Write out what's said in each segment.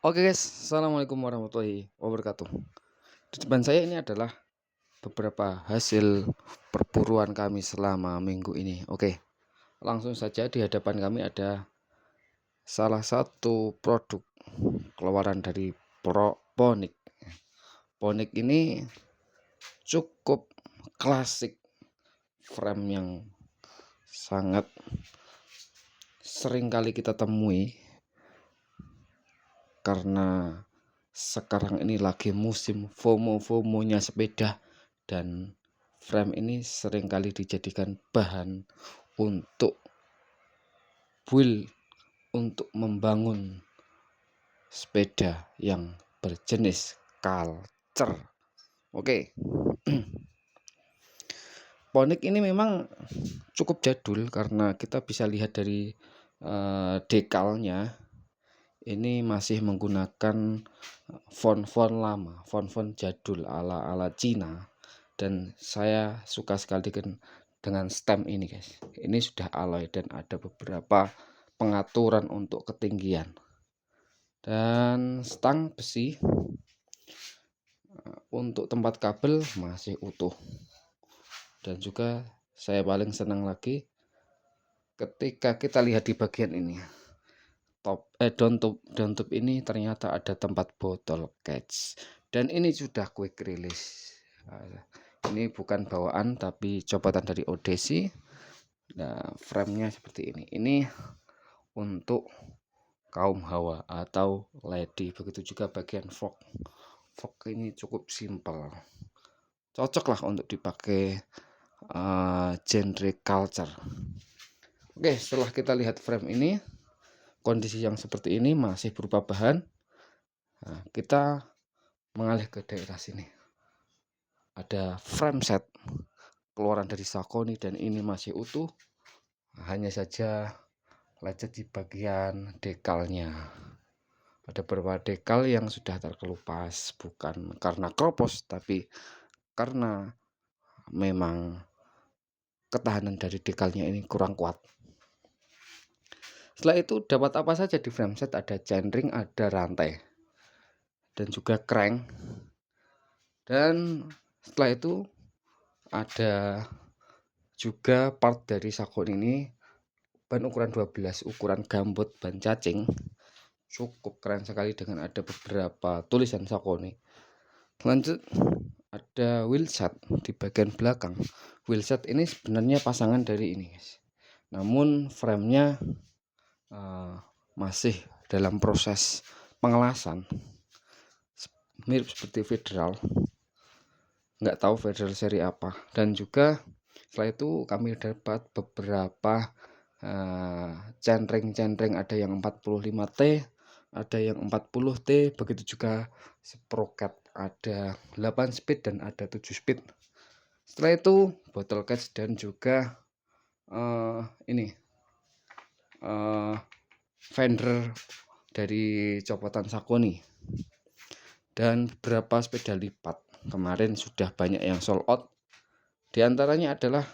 Oke guys, assalamualaikum warahmatullahi wabarakatuh. Di depan saya ini adalah beberapa hasil perburuan kami selama minggu ini. Oke, langsung saja di hadapan kami ada salah satu produk keluaran dari Ponik. Ponik ini cukup klasik, frame yang sangat sering kali kita temui karena sekarang ini lagi musim FOMO-FOMO-nya sepeda, dan frame ini seringkali dijadikan bahan untuk build, untuk membangun sepeda yang berjenis culture. Oke. Ponik ini memang cukup jadul karena kita bisa lihat dari dekalnya. Ini masih menggunakan font-font lama, font-font jadul ala Cina, dan saya suka sekali dengan stem ini guys. Ini sudah alloy dan ada beberapa pengaturan untuk ketinggian, dan stang besi untuk tempat kabel masih utuh. Dan juga saya paling senang lagi ketika kita lihat di bagian ini, down tube ini ternyata ada tempat botol catch, dan ini sudah quick release. Ini bukan bawaan tapi copotan dari Odyssey. Nah, framenya seperti ini untuk kaum hawa atau lady. Begitu juga bagian fork ini cukup simpel, cocok lah untuk dipakai genre culture. Oke, setelah kita lihat frame ini, kondisi yang seperti ini masih berupa bahan. Nah, kita mengalih ke daerah sini. Ada frame set keluaran dari Saucony dan ini masih utuh. Hanya saja lecet di bagian dekalnya. Ada beberapa dekal yang sudah terkelupas, bukan karena kropos tapi karena memang ketahanan dari dekalnya ini kurang kuat. Setelah itu dapat apa saja di frame set? Ada chainring, ada rantai, dan juga crank. Dan setelah itu ada juga part dari Saucony ini, ban ukuran 12, ukuran gambut, ban cacing. Cukup keren sekali dengan ada beberapa tulisan Saucony. Lanjut, ada wheelset di bagian belakang. Wheelset ini sebenarnya pasangan dari ini guys, namun framenya masih dalam proses pengelasan, mirip seperti Federal, nggak tahu Federal seri apa. Dan juga setelah itu kami dapat beberapa centring, ada yang 45T, ada yang 40T, begitu juga sprocket, ada 8 speed dan ada 7 speed. Setelah itu bottle catch dan juga ini fender dari copotan Saucony, dan beberapa sepeda lipat. Kemarin sudah banyak yang sold out. Di antaranya adalah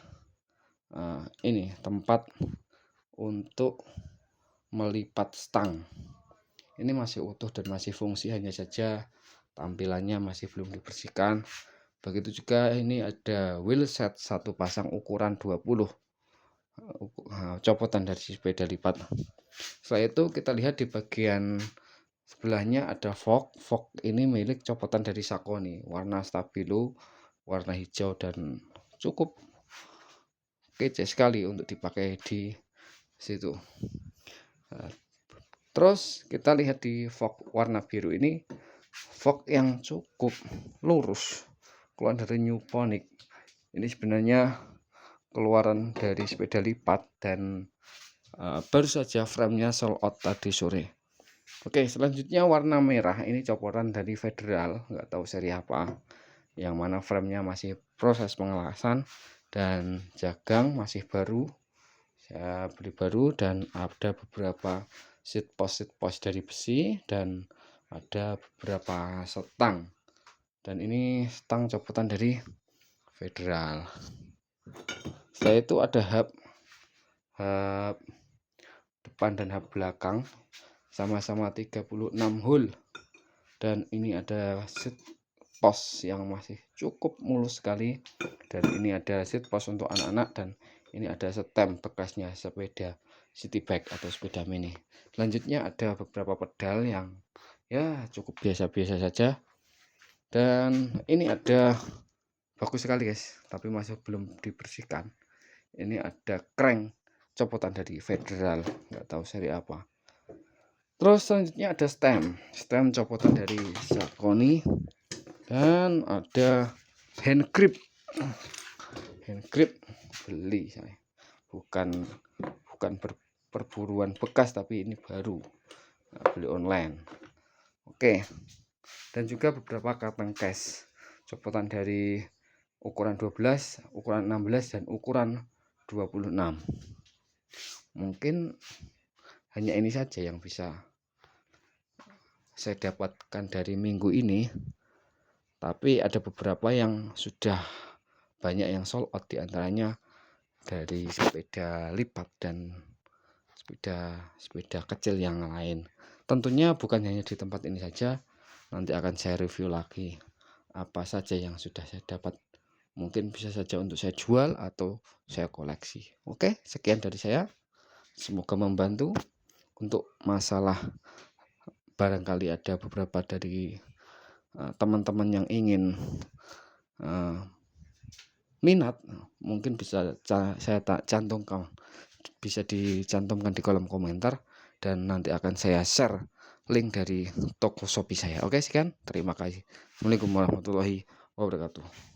ini tempat untuk melipat stang. Ini masih utuh dan masih fungsi, hanya saja tampilannya masih belum dibersihkan. Begitu juga ini ada wheel set satu pasang ukuran 20, copotan dari sepeda lipat. Setelah itu kita lihat di bagian sebelahnya ada fork ini milik copotan dari Saucony, warna stabilo, warna hijau, dan cukup kece sekali untuk dipakai di situ. Terus kita lihat di fork warna biru ini, fork yang cukup lurus, keluar dari New Ponik. Ini sebenarnya keluaran dari sepeda lipat dan baru saja framenya sold out tadi sore. Oke, selanjutnya warna merah ini copotan dari Federal, nggak tahu seri apa, yang mana framenya masih proses pengelasan dan jagang masih baru, saya beli baru, dan ada beberapa seat post dari besi dan ada beberapa stang, dan ini stang copotan dari Federal. Setelah itu ada hub depan dan hub belakang, sama-sama 36 hole. Dan ini ada seat post yang masih cukup mulus sekali, dan ini ada seat post untuk anak-anak, dan ini ada stem bekasnya sepeda city bike atau sepeda mini. Selanjutnya ada beberapa pedal yang ya cukup biasa-biasa saja, dan ini ada bagus sekali guys, tapi masih belum dibersihkan. Ini ada crank copotan dari Federal, nggak tahu seri apa. Terus selanjutnya ada stem copotan dari Saucony, dan ada hand grip beli saya, bukan perburuan bekas, tapi ini baru, beli online. Oke, dan juga beberapa kantong case copotan dari ukuran 12, ukuran 16, dan ukuran 26. Mungkin hanya ini saja yang bisa saya dapatkan dari minggu ini, tapi ada beberapa yang sudah banyak yang sold out, diantaranya dari sepeda lipat dan sepeda kecil yang lain. Tentunya bukan hanya di tempat ini saja, nanti akan saya review lagi apa saja yang sudah saya dapat. Mungkin bisa saja untuk saya jual atau saya koleksi. Oke, sekian dari saya, semoga membantu. Untuk masalah barangkali ada beberapa dari teman-teman yang ingin minat, mungkin bisa saya cantumkan, bisa dicantumkan di kolom komentar, dan nanti akan saya share link dari toko Shopee saya. Oke, sekian, terima kasih. Assalamualaikum warahmatullahi wabarakatuh.